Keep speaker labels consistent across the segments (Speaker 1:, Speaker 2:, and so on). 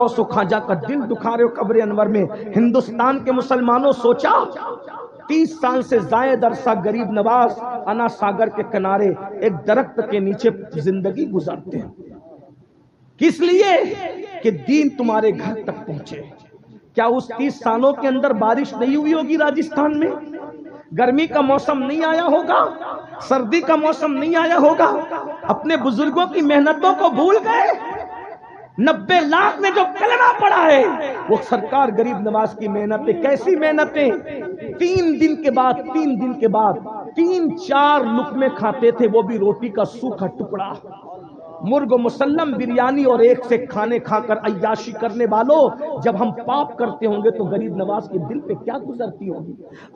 Speaker 1: غوث و خواجہ کا دل دکھا رہے ہو قبر انور میں. ہندوستان کے مسلمانوں سوچا 30 سال سے زائد عرصہ غریب نواز انا ساگر کے کنارے ایک درخت کے نیچے زندگی گزارتے ہیں. کس لیے؟ کہ دین تمہارے گھر تک پہنچے. کیا اس 30 سالوں کے اندر بارش نہیں ہوئی ہوگی راجستھان میں؟ گرمی کا موسم نہیں آیا ہوگا؟ سردی کا موسم نہیں آیا ہوگا؟ اپنے بزرگوں کی محنتوں کو بھول گئے؟ 90 لاکھ نے جو کلمہ پڑھا ہے وہ سرکار غریب نواز کی محنتیں. کیسی محنتیں؟ 3 دن کے بعد 3-4 لقمے کھاتے تھے، وہ بھی روٹی کا سوکھا ٹکڑا. مرغ مسلم بریانی اور ایک سے کھانے کھا کر عیاشی کرنے والوں، جب ہم پاپ کرتے ہوں گے تو غریب نواز کے دل پہ کیا گزرتی ہوگی؟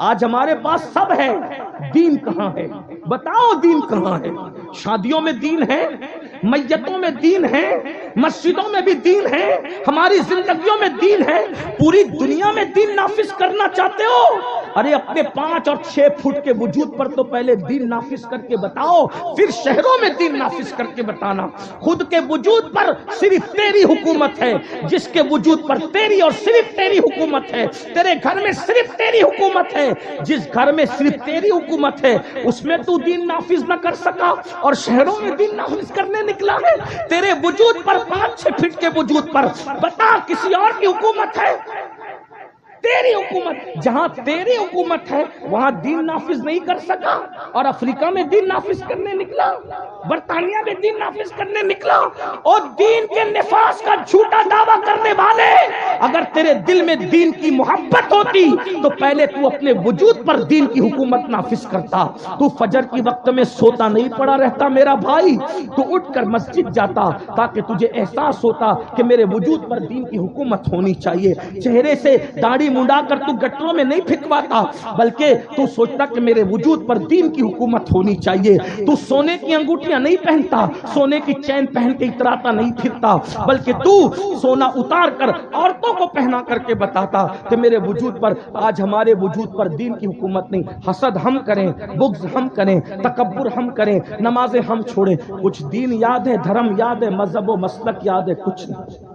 Speaker 1: آج ہمارے پاس سب ہے، دین کہاں ہے؟ بتاؤ دین کہاں ہے؟ شادیوں میں دین ہے، میتوں میں دین ہے، مسجدوں میں بھی دین ہے، ہماری زندگیوں میں دین ہے. پوری دنیا میں دین نافذ کرنا چاہتے ہو؟ ارے اپنے 5 اور 6 فٹ کے وجود پر تو پہلے دین نافذ کر کے بتاؤ، پھر شہروں میں دین نافذ کر کے بتانا. خود کے وجود پر صرف تیری حکومت ہے، جس کے وجود پر تیری اور صرف تیری حکومت ہے. تیرے گھر میں صرف تیری حکومت ہے، جس گھر میں صرف تیری حکومت ہے اس میں تو دین نافذ نہ کر سکا اور شہروں میں دین نافذ کرنے نکلا ہے. تیرے وجود پر 5-6 فٹ کے وجود پر بتا کسی اور کی حکومت ہے؟ تیری حکومت. جہاں تیری حکومت ہے وہاں دین نافذ نہیں کر سکا، اور افریقہ میں دین نافذ کرنے نکلا، برطانیہ میں دین نافذ کرنے نکلا. اور دین کے نفاذ کا جھوٹا دعویٰ کرنے والے، اگر تیرے دل میں دین کی محبت ہوتی تو پہلے تو اپنے وجود پر دین کی حکومت نافذ کرتا. تو فجر کی وقت میں سوتا نہیں پڑا رہتا میرا بھائی، تو اٹھ کر مسجد جاتا تاکہ تجھے احساس ہوتا کہ میرے وجود پر دین کی حکومت ہونی چاہیے. چہرے سے داڑھی منڈا کر تو گٹروں میں نہیں پھینکواتا، بلکہ تو سوچتا کہ میرے وجود پر دین کی حکومت ہونی چاہیے. تو سونے کی انگوٹھیاں نہیں پہنتا، سونے کی چین پہن کے اتراتا نہیں پھرتا، بلکہ تو سونا اتار کر عورتوں کو پہنا کر کے بتاتا کہ میرے وجود پر، آج ہمارے وجود پر دین کی حکومت نہیں. حسد ہم کریں، بغض ہم کریں، تکبر ہم کریں، نمازیں ہم چھوڑیں، کچھ دین یاد ہے، دھرم یاد ہے، مذہب و مسلک یاد ہے؟ کچھ نہیں.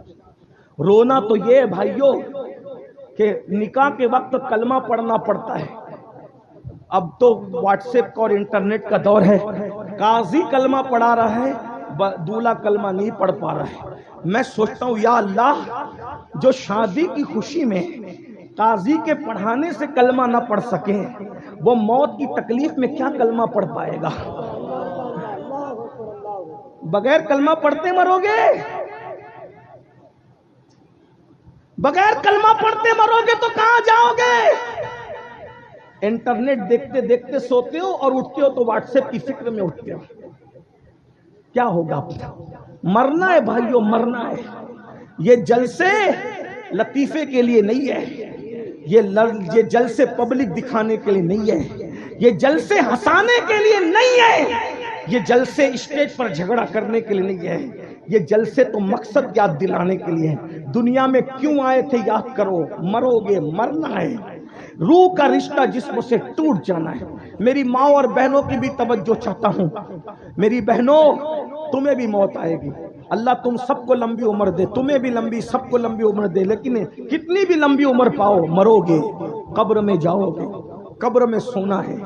Speaker 1: رونا تو یہ ہے بھائیوں کہ نکاح کے وقت کلمہ پڑھنا پڑتا ہے. اب تو واٹس ایپ اور انٹرنیٹ کا دور ہے، قاضی کلمہ پڑھا رہا ہے، دولہا کلمہ نہیں پڑھ پا رہا ہے. میں سوچتا ہوں یا اللہ، جو شادی کی خوشی میں قاضی کے پڑھانے سے کلمہ نہ پڑھ سکیں، وہ موت کی تکلیف میں کیا کلمہ پڑھ پائے گا؟ بغیر کلمہ پڑھتے مرو گے، بغیر کلمہ پڑھتے مرو گے تو کہاں جاؤ گے؟ انٹرنیٹ دیکھتے دیکھتے سوتے ہو اور اٹھتے ہو تو واٹس ایپ کی فکر میں اٹھتے ہو. کیا ہوگا؟ مرنا ہے بھائیو، مرنا ہے. یہ جلسے لطیفے کے لیے نہیں ہے، یہ جلسے پبلک دکھانے کے لیے نہیں ہے، یہ جلسے ہنسانے کے لیے نہیں ہے، یہ جلسے اسٹیج پر جھگڑا کرنے کے لیے نہیں ہے. یہ جلسے تو مقصد یاد دلانے کے لیے ہیں. دنیا میں کیوں آئے تھے یاد کرو. مرو گے، مرنا ہے. روح کا رشتہ جسم سے ٹوٹ جانا ہے. میری ماں اور بہنوں کی بھی توجہ چاہتا ہوں. میری بہنوں، تمہیں بھی موت آئے گی. اللہ تم سب کو لمبی عمر دے، تمہیں بھی لمبی، سب کو لمبی عمر دے. لیکن کتنی بھی لمبی عمر پاؤ، مرو گے، قبر میں جاؤ گے. قبر میں سونا ہے،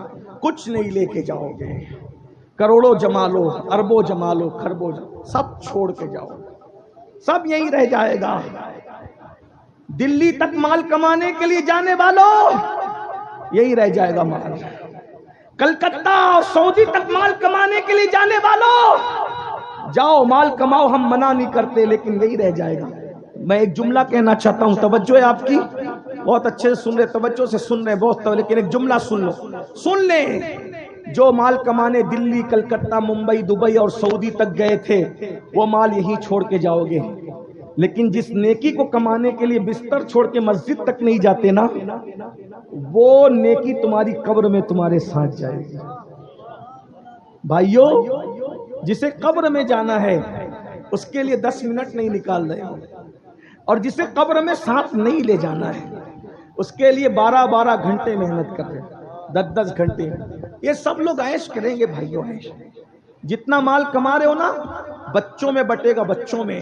Speaker 1: کچھ نہیں لے کے جاؤ گے. کروڑوں جما لو، اربوں جما لو، خربوں سب چھوڑ کے جاؤ، سب یہیں رہ جائے گا. دلی تک مال کمانے کے لیے جانے والوں، یہی رہ جائے گا مال. کلکتہ اور سعودی تک مال کمانے کے لیے جانے والوں، جاؤ مال کماؤ، ہم منع نہیں کرتے، لیکن یہی رہ جائے گا. میں ایک جملہ کہنا چاہتا ہوں، توجہ ہے آپ کی؟ بہت اچھے سے سن رہے، توجہ سے سن رہے بہت، لیکن ایک جملہ سن لو، سن لیں. جو مال کمانے دلی، کلکتہ، ممبئی، دبئی اور سعودی تک گئے تھے، وہ مال یہی چھوڑ کے جاؤ گے. لیکن جس نیکی کو کمانے کے لیے بستر چھوڑ کے مسجد تک نہیں جاتے نا، وہ نیکی تمہاری قبر میں تمہارے ساتھ جائے گی. بھائیو، جسے قبر میں جانا ہے اس کے لیے 10 منٹ نہیں نکال رہے ہو، اور جسے قبر میں ساتھ نہیں لے جانا ہے اس کے لیے 12 گھنٹے محنت کر رہے ہیں، 10 گھنٹے. یہ سب لوگ عیش کریں گے بھائیو، عیش. جتنا مال کما رہے ہو نا، بچوں میں بٹے گا، بچوں میں.